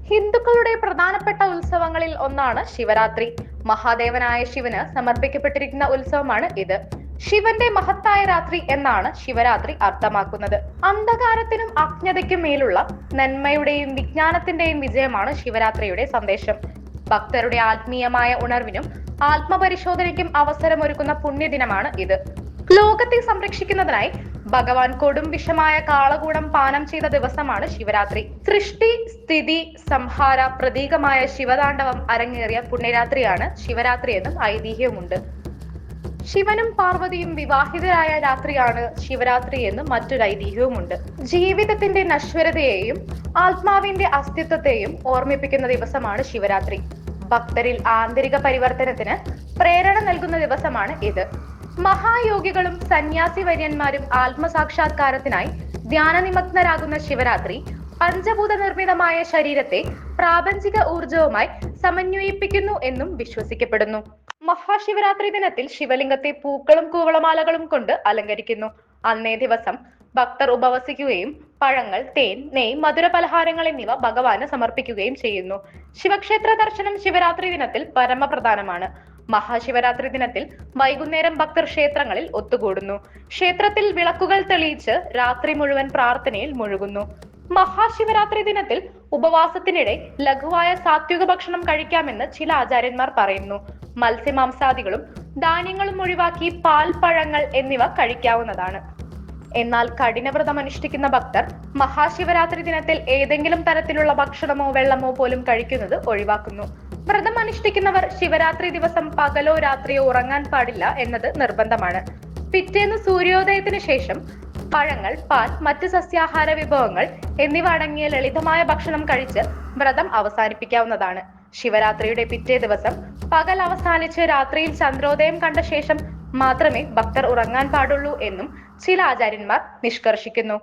ഹിന്ദുക്കളുടെ പ്രധാനപ്പെട്ട ഉത്സവങ്ങളിൽ ഒന്നാണ് ശിവരാത്രി. മഹാദേവനായ ശിവന് സമർപ്പിക്കപ്പെട്ടിരിക്കുന്ന ഉത്സവമാണ് ഇത്. ശിവന്റെ മഹത്തായ രാത്രി എന്നാണ് ശിവരാത്രി അർത്ഥമാക്കുന്നത്. അന്ധകാരത്തിനും അജ്ഞതയ്ക്കും മേലുള്ള നന്മയുടെയും വിജ്ഞാനത്തിന്റെയും വിജയമാണ് ശിവരാത്രിയുടെ സന്ദേശം. ഭക്തരുടെ ആത്മീയമായ ഉണർവിനും ആത്മപരിശോധനയ്ക്കും അവസരമൊരുക്കുന്ന പുണ്യദിനമാണ് ഇത്. ലോകത്തെ സംരക്ഷിക്കുന്നതിനായി ഭഗവാൻ കൊടും വിഷമായ കാളകൂടം പാനം ചെയ്ത ദിവസമാണ് ശിവരാത്രി. സൃഷ്ടി സ്ഥിതി സംഹാര പ്രതീകമായ ശിവതാണ്ഡവം അരങ്ങേറിയ പുണ്യരാത്രിയാണ് ശിവരാത്രി എന്നും ഐതിഹ്യമുണ്ട്. ശിവനും പാർവതിയും വിവാഹിതരായ രാത്രിയാണ് ശിവരാത്രി എന്നും മറ്റൊരു ഐതിഹ്യവുമുണ്ട്. ജീവിതത്തിന്റെ നശ്വരതയെയും ആത്മാവിന്റെ അസ്തിത്വത്തെയും ഓർമ്മിപ്പിക്കുന്ന ദിവസമാണ് ശിവരാത്രി. ഭക്തരിൽ ആന്തരിക പരിവർത്തനത്തിന് പ്രേരണ നൽകുന്ന ദിവസമാണ് ഇത്. മഹായോഗികളും സന്യാസി വര്യന്മാരും ആത്മസാക്ഷാത്കാരത്തിനായി ധ്യാനനിമഗ്നരാകുന്ന ശിവരാത്രി പഞ്ചഭൂത നിർമ്മിതമായ ശരീരത്തെ പ്രാപഞ്ചിക ഊർജവുമായി സമന്വയിപ്പിക്കുന്നു എന്നും വിശ്വസിക്കപ്പെടുന്നു. മഹാശിവരാത്രി ദിനത്തിൽ ശിവലിംഗത്തെ പൂക്കളും കൂവളമാലകളും കൊണ്ട് അലങ്കരിക്കുന്നു. അന്നേ ദിവസം ഭക്തർ ഉപവസിക്കുകയും പഴങ്ങൾ, തേൻ, നെയ്, മധുര പലഹാരങ്ങൾ എന്നിവ ഭഗവാന് സമർപ്പിക്കുകയും ചെയ്യുന്നു. ശിവക്ഷേത്ര ദർശനം ശിവരാത്രി ദിനത്തിൽ പരമപ്രധാനമാണ്. മഹാശിവരാത്രി ദിനത്തിൽ വൈകുന്നേരം ഭക്തർ ക്ഷേത്രങ്ങളിൽ ഒത്തുകൂടുന്നു. ക്ഷേത്രത്തിൽ വിളക്കുകൾ തെളിയിച്ച് രാത്രി മുഴുവൻ പ്രാർത്ഥനയിൽ മുഴുകുന്നു. മഹാശിവരാത്രി ദിനത്തിൽ ഉപവാസത്തിനിടെ ലഘുവായ സാത്വിക ഭക്ഷണം കഴിക്കാമെന്ന് ചില ആചാര്യന്മാർ പറയുന്നു. മത്സ്യമാംസാദികളും ധാന്യങ്ങളും ഒഴിവാക്കി പാൽ, പഴങ്ങൾ എന്നിവ കഴിക്കാവുന്നതാണ്. എന്നാൽ കഠിനവ്രതം അനുഷ്ഠിക്കുന്ന ഭക്തർ മഹാശിവരാത്രി ദിനത്തിൽ ഏതെങ്കിലും തരത്തിലുള്ള ഭക്ഷണമോ വെള്ളമോ പോലും കഴിക്കുന്നത് ഒഴിവാക്കുന്നു. വ്രതം അനുഷ്ഠിക്കുന്നവർ ശിവരാത്രി ദിവസം പകലോ രാത്രിയോ ഉറങ്ങാൻ പാടില്ല എന്നത് നിർബന്ധമാണ്. പിറ്റേന്ന് സൂര്യോദയത്തിന് ശേഷം പഴങ്ങൾ, പാൽ, മറ്റ് സസ്യാഹാര വിഭവങ്ങൾ എന്നിവ അടങ്ങിയ ലളിതമായ ഭക്ഷണം കഴിച്ച് വ്രതം അവസാനിപ്പിക്കാവുന്നതാണ്. ശിവരാത്രിയുടെ പിറ്റേ ദിവസം പകൽ അവസാനിച്ച് രാത്രിയിൽ ചന്ദ്രോദയം കണ്ട ശേഷം മാത്രമേ ഭക്തർ ഉറങ്ങാൻ പാടുള്ളൂ എന്നും ചില ആചാര്യന്മാർ നിഷ്കർഷിക്കുന്നു.